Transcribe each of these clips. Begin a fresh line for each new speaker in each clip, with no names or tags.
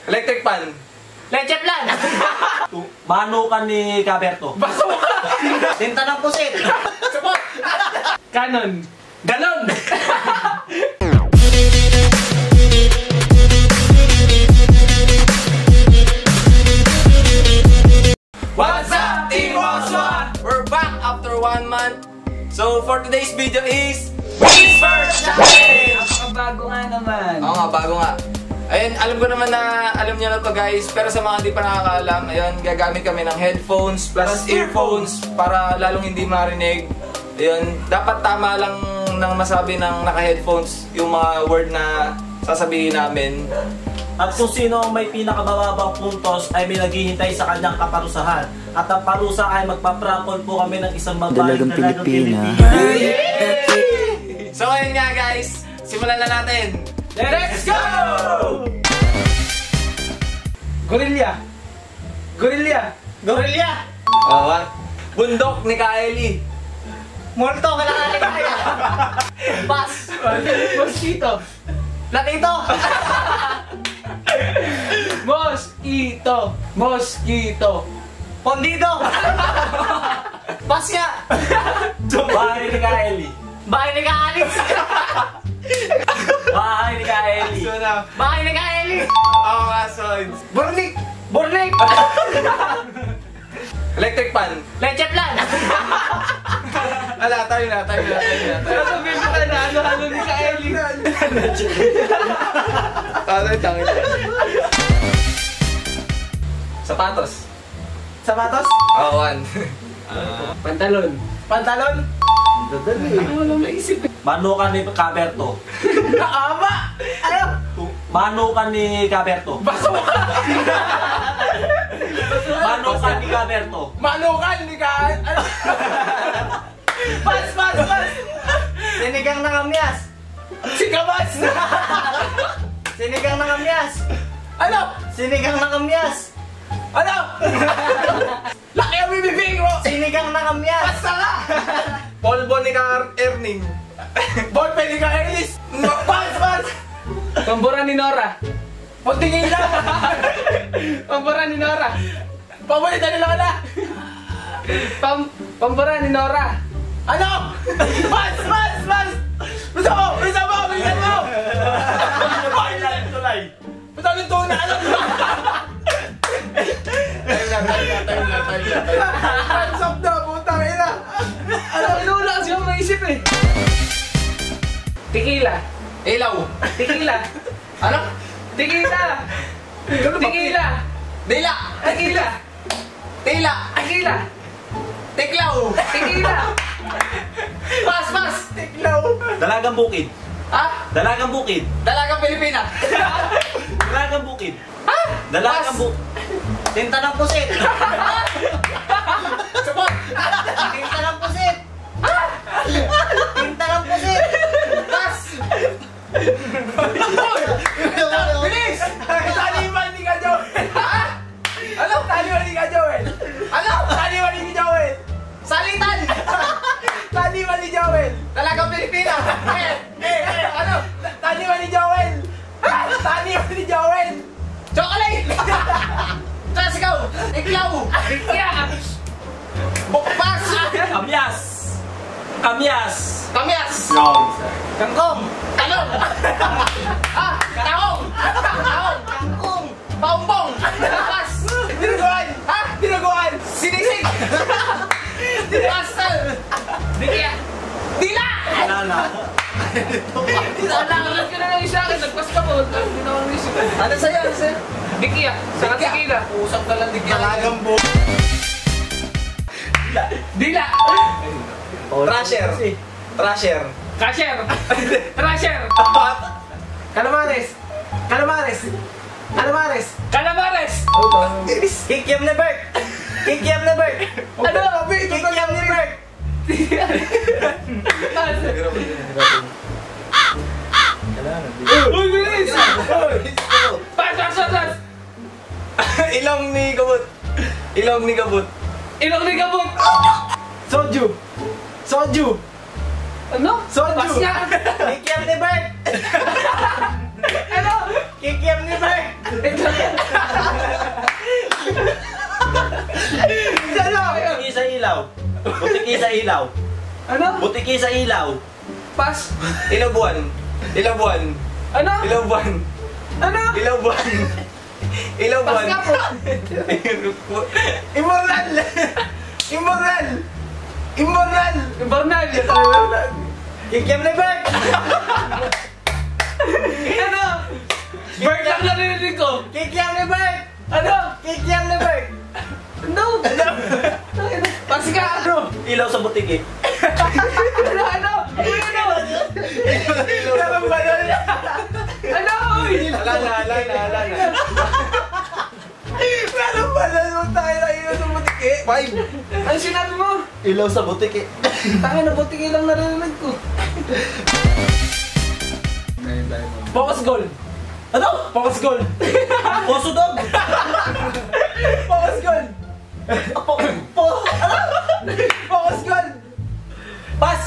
Electric pan.
Leche plan.
Manukan ni Gaberto.
Basuka.
Tinta ng pusit.
Support. Canon. Galon.
What's up, Team Oswa? We're back after 1 month. So for today's video is Whisper Challenge!
Bago nga naman.
Oo nga, bago nga. Ayun, alam ko naman na alam niyo na to guys. Pero sa mga di pa nakakaalam, ayun, gagamit kami ng headphones plus earphones para lalong hindi marinig. Ayun, dapat tama lang nang masabi ng naka-headphones yung mga word na sasabihin namin.
At kung sino ang may pinakamababang puntos ay may naghihintay sa kanyang kaparusahan. At ang parusa ay magpaprampol po kami ng isang babaeng dalagang Pilipina.
So ayun nga guys, simulan na natin. Let's go!
Gorilla. Gorilla.
Gorilla.
Bundok ni Kaeli.
Multo, kailangan kaya. Bas.
Mosquito.
Platito.
Mosquito. Mosquito.
Pondido. Bas nga.
Bahay ni Kaeli.
Bahay ni Kaalis.
Bahay ni Kaeli.
Bahay ni Kaeli.
Oo nga, Sods.
Burnik. Burnik.
Electric pan.
Leche plan.
Ala, tayo na.
Sasabihin mo ka na ano ni Kaeli.
Tayo. Sapatos.
Sapatos.
Oo, 1.
Pantalon.
Pantalon.
Ano lang naisip eh.
Manukan ni Gaberto.
Ama. Ano?
Manukan ni Gaberto.
Basuka.
Manukan ni Gaberto.
Manukan ni Kaeli.
Bas. Sinigang na kamyas.
Sikabas!
Sinigang na kamyas.
Ano?
Sinigang na kamyas.
Ano? Laki ang bibibig mo!
Sinigang na kamyas.
Basta ka! Polvo ni Erning. Ballpen ni Kaelis. Bas!
Pambura ni Nora.
Puntingin lang!
Pambura ni Nora.
Pabulitan nila ka na!
Pambura ni Nora.
Ano? Bas! Bisa mo! Bilisan mo!
Tulay.
Bisa mo yung tuna! Ano? Time na. Hands up na! Putang ina!
Ano wala kasi akong naisip eh. Tequila.
Ilaw!
Tequila.
Ano?
Tequila. Tequila.
Dila!
Tequila.
Tila!
Tequila.
Tiklaw!
Tequila.
Pas! Tiklaw!
Dalagang bukid.
Ha?
Dalagang bukid.
Dalagang Pilipina!
Dalagang bukid.
Ha?
Dalagang
Pas.
bukid.
Tinta ng pusit.
Support!
Tinta ng pusit. Tinta ng pusit.
Pas! Bilis! Taliman ni ka Joel! Ha? Ano? Taliman ni ka Joel! Ano? Taliman ni Joel! Salitan! Taliman ni Joel! Talagang Pilipina! Ano? Taliman ni Joel! Ha? Taliman ni Joel! Chocolate! Tapos ikaw! Iklaw!
Ikya.
Bukpas!
Kamyas. Kamyas.
Kamyas!
Kangkong.
Talong! Ah! Taong!
Kangkong.
Paumbong! Pas! Dinuguan! Ha? Dinuguan! Sinisig! Pastel!
Dikya.
Dila!
Banana.
Alam ka na lang isa akin. Nagpas ka mo. Hindi na ako naisip eh.
Ano sa'yo?
Dikya. Saka tequila.
Usap ka lang digyan.
Dalagang bu.
Dila.
Trasher! Trasher!
Cashier. Trasher.
Calamares! Calamares! Calamares!
Calamares.
Kikiam na Bert. Kikiam na Bert.
Ano?
Kikiam ni Bert.
Uy, bilis! Pas!
Ilong ni Gabut! Ilong ni Gabut!
Ilong ni Gabot.
Soju!
Ano?
Soju!
Pas nga.
Kikiam ni Bert.
Ano?
Kikiam ni Bert.
Butiki sa ilaw. Butiki sa ilaw.
Ano?
Butiki sa ilaw.
Pas.
Ilaw buwan. Ilaw buwan.
Ano?
Ilaw buwan.
Ano?
Ilaw buwan. Ilaw
Pas
buwan.
nga po.
Immoral! Immoral! Immoral!
Bernal.
Kikiam ni Bert!
Ano? Bert lang narinig ko.
Kikiam ni Bert!
Ano?
Kikiam ni Bert!
No. Pas nga ano?
Ilaw sa butiki.
Ano? Ano?
Meron ba yun?
Ano? Uy!
Wala na. Meron ba na naman tayo na ilaw sa butiki? 5.
Ano sinabi mo?
Ilaw sa butiki.
Tanga na buti lang narinig ko. Focus goal.
Ano?
Focus goal.
Poso dog.
Focus goal! Focus goal!
Pas.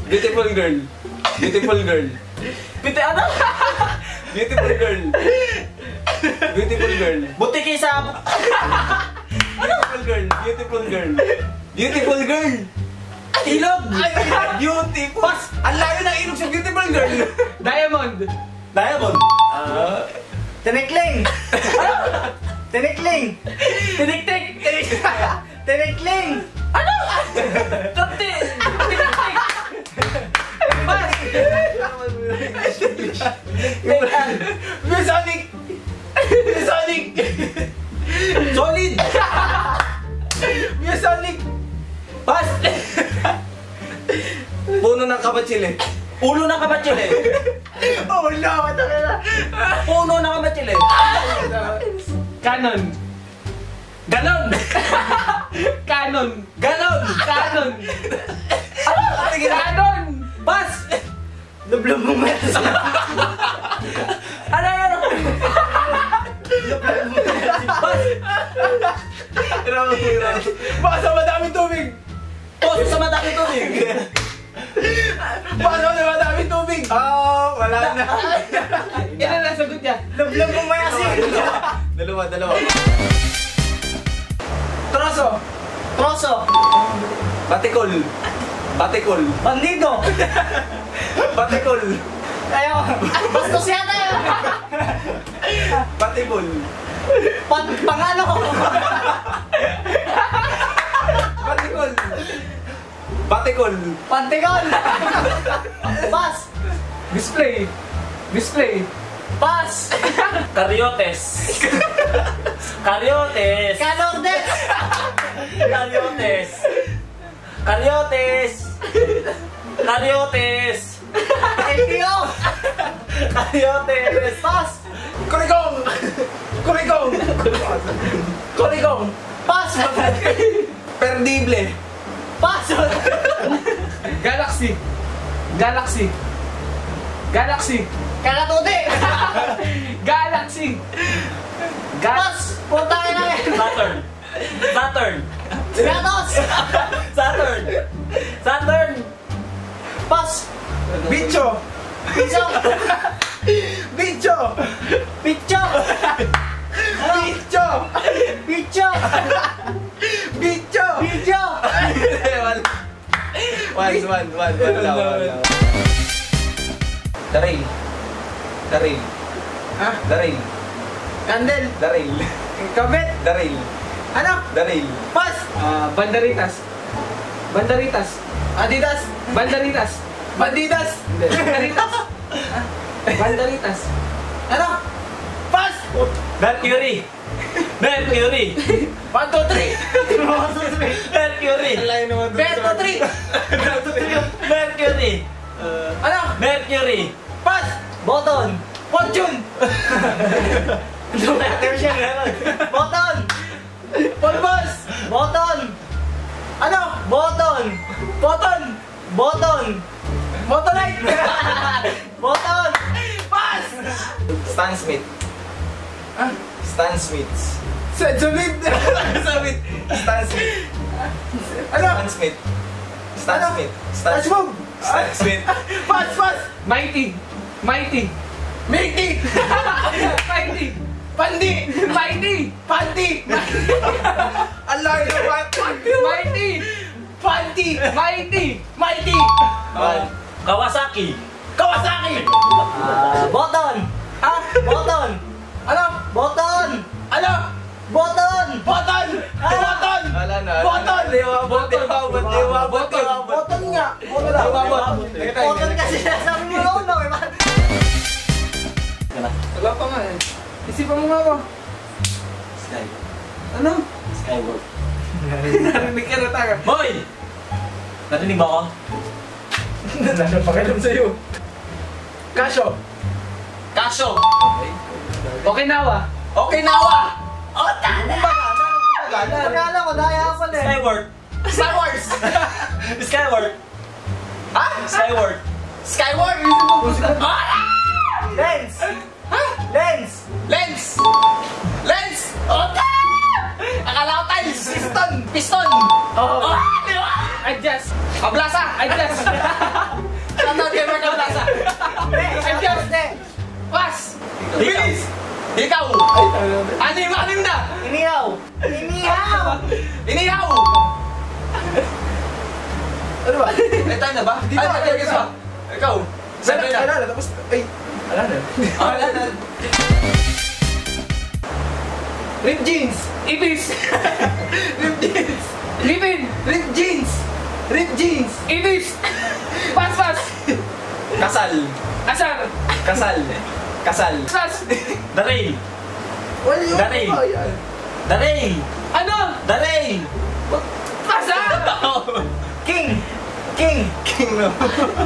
Beautiful girl. Beautiful girl.
Piti ano?
Beautiful girl. Beautiful girl.
Butiki sa...
Beautiful girl. Beautiful girl. Beautiful girl.
Ilog.
Beautiful. Pas! Ang layo ng ilog sa beautiful girl.
Diamond.
Diamond.
Tinikling! Tinikling!
Tinik-tik.
Tinikling!
Tapti. Tinik-tik. Pas.
Masonic. Masonic.
Solid.
Masonic.
Pas.
Puno ng kabatsili.
Ulo ng kabatsili.
Oh no!
Puno ng kabatsili.
Canon.
Ganon.
Canon.
Ganon.
Canon.
Tingin.
Canon.
Pas.
Lublog mo meron sa...
Ano? Pas.
Baka sa madaming tubig.
Poso sa madami tubig.
Baka sa madaming tubig. Oh, wala na.
Ilan na sagot niya?
Lublog mo mayasin!
Dalawa. Troso.
Troso!
Batikol.
Bandido!
Batikol.
Kayo! Bastos yata yun!
Batikol.
Pangano!
Batikol.
Pantikon! Pas!
Display.
Pas!
Karyotes. Karyotes.
Kalordes!
Karyotes. Karyotes. Karyotes.
LTO!
Karyotes.
Pas!
Kurikong.
Pas!
Perdible.
Pas!
Galaxy.
Kakatuti!
Galaxy.
Pas! Putangin na rin! Gatos!
Saturn.
Pas!
Bicho.
Piso!
Bicho.
Picho!
Bicho.
Picho!
Bicho.
Picho!
One lang. Daril.
Ha?
Daril.
Kandel! Kabit!
Daril.
Ano?
Daril.
Pas!
Banderitas.
Adidas!
Banderitas.
Bandidas.
Banderitas.
Ano? Pas!
Mercury.
1, 2, 3.
Mercury.
Beto 3!
Mercury.
Ano?
Mercury.
Pas! Boton!
Fortune.
Boton!
Polbos.
Boton! Ano? Boton! Boton!
Motonite.
Boton!
Pas.
Stan Smith. Stan Smith.
Solid. Solid.
Stan Smith.
Ano?
Stan Smith. Stan
Ano?
Smith. Stan
Touch move.
Stan Smith.
Pas.
Mighty.
Mickey.
Mighty.
Pandi! Mighty! Pandi! Ang layo ng Pandi! Mighty! Pandi! Mighty! Mighty!
Kawasaki.
Kawasaki!
Boton! Ha? Boton!
Ano?
Boton!
Ano?
Boton!
Boton! Boton!
Wala na.
Boton!
Boton nga! Boton kasi nasabi mo noon, no?
Wala pa nga eh. Isipan mo nga ako.
Sky.
Ano?
Skyward.
Narinig ka na taga.
Boy! Narinig ba ako?
Ano pakialam sa'yo? Kasyo!
Kasyo!
Okinawa! Okinawa!
Pagkala ko, daya pa eh.
Skyward.
Star Wars!
Skyward.
Ha?
Skyward.
Skyward!
Lens!
Ha?
Lens!
Lens! Lens! Ota! Akala ko tiles! Piston! Piston! Oh! Adjust! Kablasa! Adjust! Shoutout kay Mark Kablasa! Adjust! Pas! Bilis! Ikaw! Anim na!
Inihaw! Inihaw!
Inihaw! Ano ba? Eh, tayo na ba? Di ba? Ay, guess ba? Ikaw! Sabi na! Alala, tapos... Ay! Alala. Alala. Rip jeans! Ibis! Rip jeans! Ripin! Rip jeans! Rip jeans! Ibis! Pas!
Kasal.
Asar!
Kasal. Kasal.
Sas!
The Rail.
Wala yung...
The Rail. The Rail.
Ano?
The Rail.
Pasa!
King! King!
King no.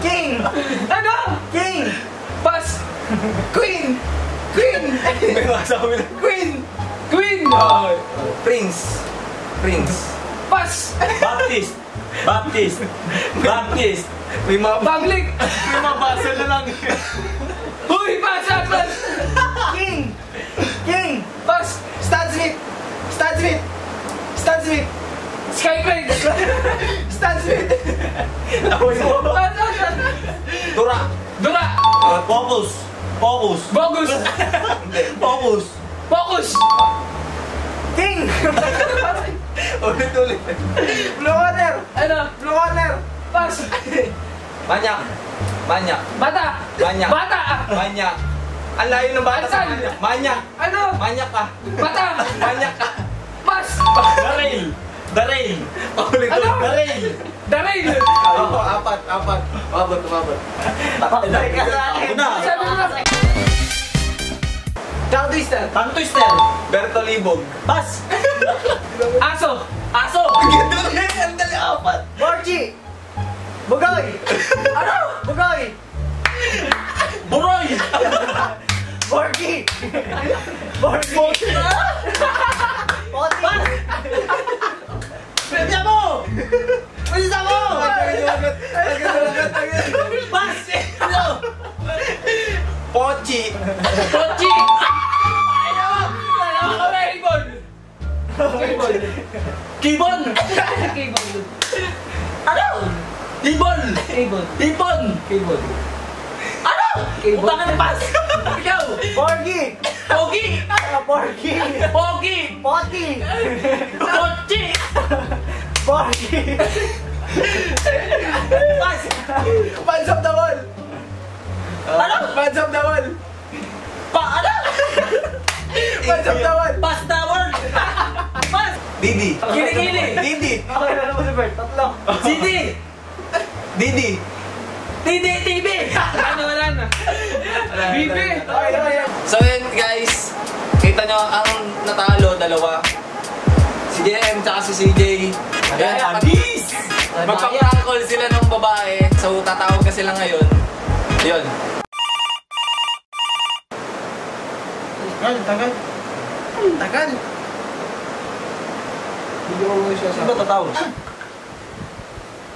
King!
Ano?
King!
Pas! Queen! Queen!
May masabi na.
Queen! Queen!
Prince. Prince.
Pas!
Baptist. Baptist. Baptist.
May mga...
Public!
May mga basel na lang.
Uy! Pas!
King! King!
Pas!
Stan Smith! Stan Smith! Stan Smith!
Skycrane!
Stan Smith!
Pas!
Dura.
Dura!
Focus. Focus.
Bogus!
Focus.
Focus!
King!
Ulit.
Blue Water!
Ano?
Blue Water!
Pas!
Manyak. Manyak.
Bata!
Manyak.
Bata!
Manyak. Ang layo ng bata sa
Alsan.
manyak. Manyak.
Ano?
Manyak ka.
Bata!
Manyak ka.
Pas!
The Rail. The Rail.
Ulit.
Ano?
The Rail.
Darail!
Oo, apat. Umabot.
Tapat na. Ako na.
Sabi mo na!
Tongue Twister!
Tongue twister.
Berto Libog.
Pass.
Aso!
Aso.
Ang dali, apat.
Borgie! Bugoy! Ano? Bugoy!
Buroy.
Borgie! Borgie! Poti!
Pwede mo.
Pwede mo!
Pass. Ano?
Pochi.
Pochi! Ano ka ba, Ibon?
Kibon.
Ibon!
Ano? Ibon.
Ibon!
Ibon.
Ibon!
Ano?
Kibon.
Utang ka pass. Ikaw.
Borgie!
Pogi.
Borgie!
Pogi.
Poti!
Pochi.
Borgie!
Pass.
Fans of the wall.
Ano?
Fans of the wall.
Ano?
Fans of the wall.
Pass the word. Pass.
Didi.
Kilikili.
Didi.
Okay na naman si Bert. Tatlo.
Sidi.
Didi.
Tidi TV.
Ano, wala na? Bibi!
So yun guys, kita nyo ang natalo, dalawa. Si JM tsaka si CJ. Ayan, magpa-prank call sila ng babae. So tatawag ka sila ngayon. Yun.
Tagal. Tagal.
Hindi ko mo siya
Sino ba tatawag?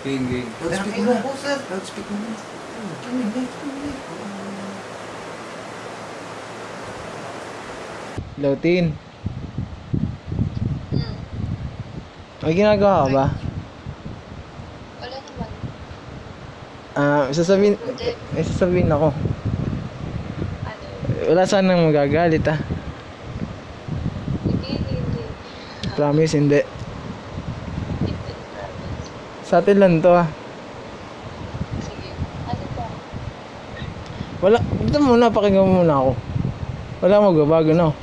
Ging.
Loudspeak mo na.
Loudspeak mo na.
Lautin. May ginagawa ka ba?
Wala naman.
May sasabihin ako.
Ano?
Wala sanang magagalit ah. Promise, hindi.
Hindi, promise.
Sa atin lang to ah.
Sige. Ano ba?
Wala, ito muna, pakinggan mo muna ako. Wala magbabago, no?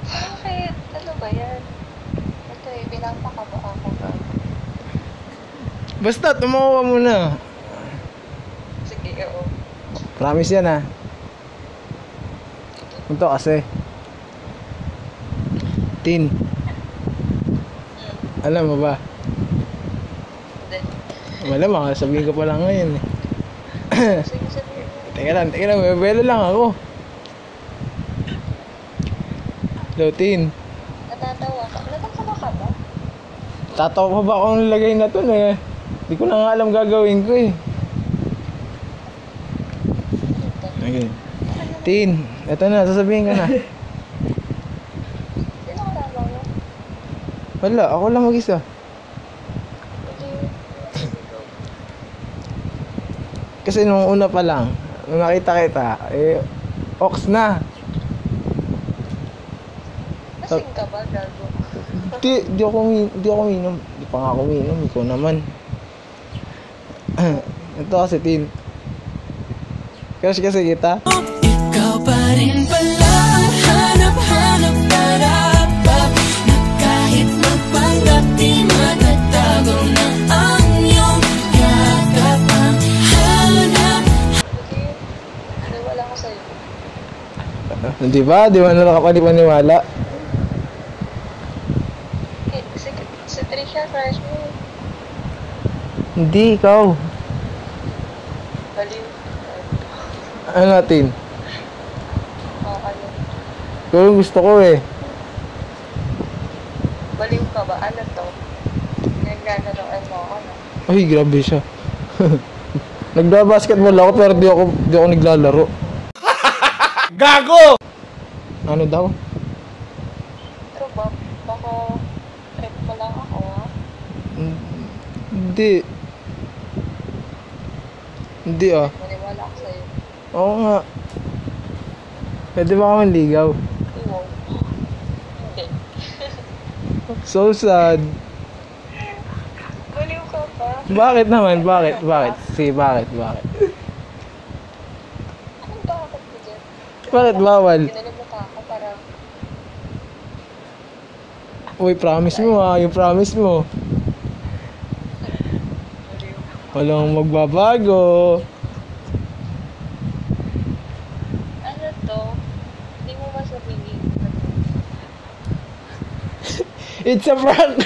Bakit? Ano ba yan? Ito eh, pinapakaba ako ba?
Basta, tumawa muna.
Sige, oo.
Promise yan ah. Ito kasi. Tin. Alam mo ba?
Hindi.
Malamang, sabihin ko pa lang ngayon eh.
Sige, sabihin mo.
Teka lang, bebelo lang ako. Hello, Tin.
Natatawa ka. Natatawa ka ba?
Tatawa pa ba akong nilagay na to eh? Di ko na nga alam gagawin ko eh. Okay. Tin, eto na, sasabihin ko na.
Sino kasama mo?
Wala, ako lang mag-isa.
Hindi.
Kasi nung una pa lang, nung nakita kita, eh, ox na.
Lasing ka ba, gago?
Di ako uminom. Di pa nga ako uminom, ikaw naman. Ito kasi, Tin. Crush kasi kita.
Ikaw pa rin pala ang hanap-hanap para-pap na kahit magpanggap di matatago na ang iyong yakap ang hanap.
Hindi, wala ko sa'yo.
Di ba? Di ba na nakapaniwala?
Eh, si Trisha, crush mo.
Hindi, ikaw.
Baliw.
Ano natin?
Okay.
Ikaw yung gusto ko eh.
Baliw ka ba? Ano to? Naglalaro mo ako, no?
Ay, grabe siya. Nagba-basketball ako pero di ako naglalaro.
Gago!
Ano daw?
Pero ba, baka trip mo lang ako, ha?
Hindi. Hindi ah.
Maniwala ako sa'yo.
Oo nga. Pwede ba kami ligaw?
Iwaw. Hindi.
So sad.
Baliw ka pa.
Bakit naman? Bakit? Sige, bakit?
Anong bakit ko dyan?
Bakit bawal?
Ginalimutan ako para...
Uy, promise mo ah. Yung promise mo.
Baliw.
Walang magbabago.
Ano to? Hindi mo masabihin.
It's a prank!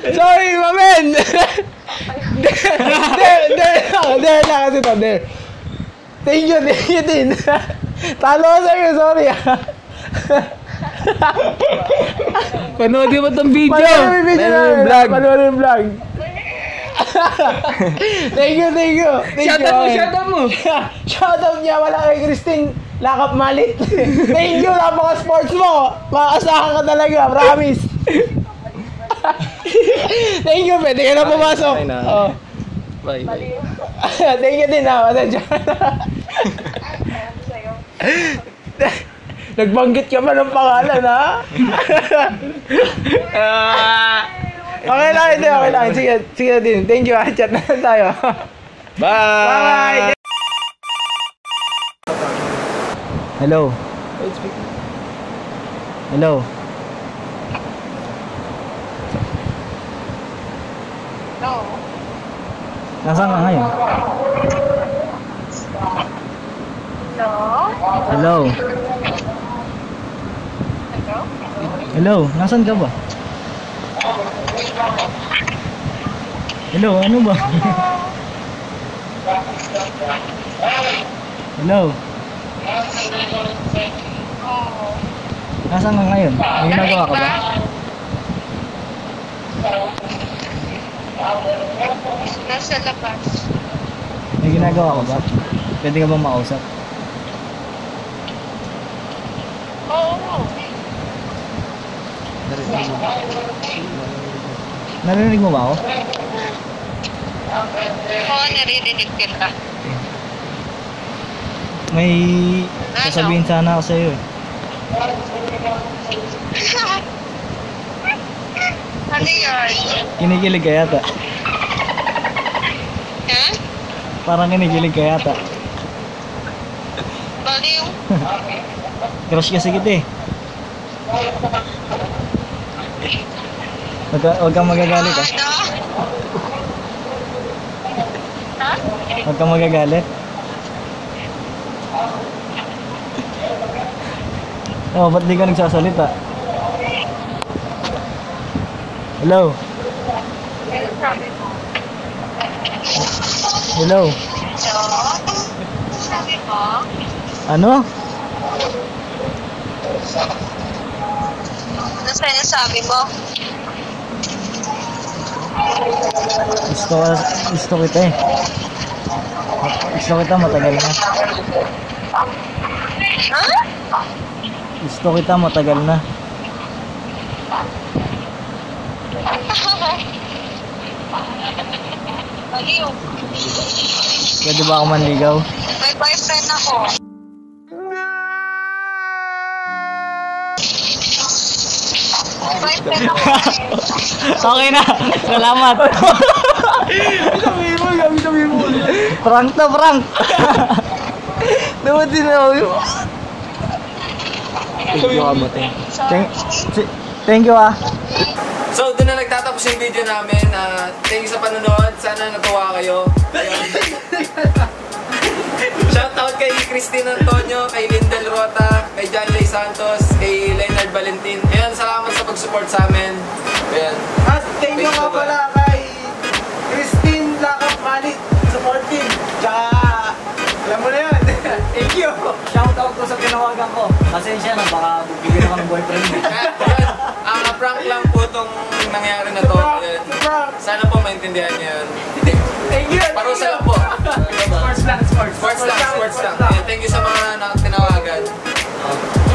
Sorry, mamen! Dare na kasi to, dare. Thank you din. Talo ko sa'yo, sorry ah.
Panoodin mo tong video.
Panoodin yung vlog. Thank you.
Shoutout mo.
Shoutout niya, wala kay Christine Lakap Malit. Thank you, napaka-sports mo. Makakasahan ka talaga, promise. Thank you, pwede ka na pumasok. Oh.
Bye.
Thank you din ha, pasensya.
Ano sa'yo?
Nagbanggit ka pa ng pangalan ha. Okay lang. Sige din. Thank you ha, chat na lang tayo. Bye! Hello.
No.
Nasaan ka ngayon?
No?
Hello, nasaan ka ba? Hello, ano ba? Hello, nasaan ka ngayon? May ginagawa ka ba?
Nasa labas.
May ginagawa ka ba? Pwede ka bang makausap?
Oo.
Narinig mo ba ako?
Oo, naririnig kita.
May sasabihin sana ako sa'yo eh.
Ano yun?
Kinikilig ka yata.
Ha?
Parang kinikilig ka yata.
Baliw.
Crush kasi kita eh. Huwag kang magagalit ah.
Ano? Ha?
Huwag kang magagalit. Oh, ba't di ka nagsasalita? Hello?
Ano sabi mo?
Hello?
Hello? Sabi mo?
Ano?
Ano sinasabi mo?
Gusto kita eh. Gusto kita matagal na.
Ha?
Gusto kita matagal na.
Baliw.
Pwede ba ako manligaw?
May boyfriend ako. May boyfriend ako.
Okay na. Salamat. Sabihin mo. Prank to, prank. Naman din ako yun. Thank you ah.
So, doon na nagtatapos yung video namin. Thank you sa panonood. Sana natuwa kayo. Shoutout kay Christine Antonio, kay Lindel Rota, kay John Lay Santos, kay Leonard Valentin. Ayan, salamat sa pag-support sa amin. Ayan.
At thank you nga pala kay Christine Lakap Malit, support team. Tsaka, alam mo na yun. Thank you.
Shoutout ko sa tinawagan ko. Pasensya na, baka bibigyan ako ng boyfriend mo.
Prank lang po itong nangyari na to. Ayan. Sana po maintindihan niyo yun.
Thank you.
Parusa lang po. Sports lang. Ayan, thank you sa mga tinawagan.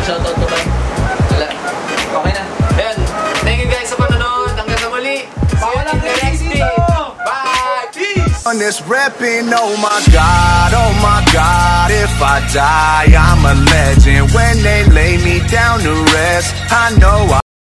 Shoutout ko ba? Wala. Okay na. Ayan. Thank you guys sa panonood. Hanggang sa muli. See you in the next video. Bye. Peace.
On this repping, oh my God, if I die, I'm a legend. When they lay me down to rest, I know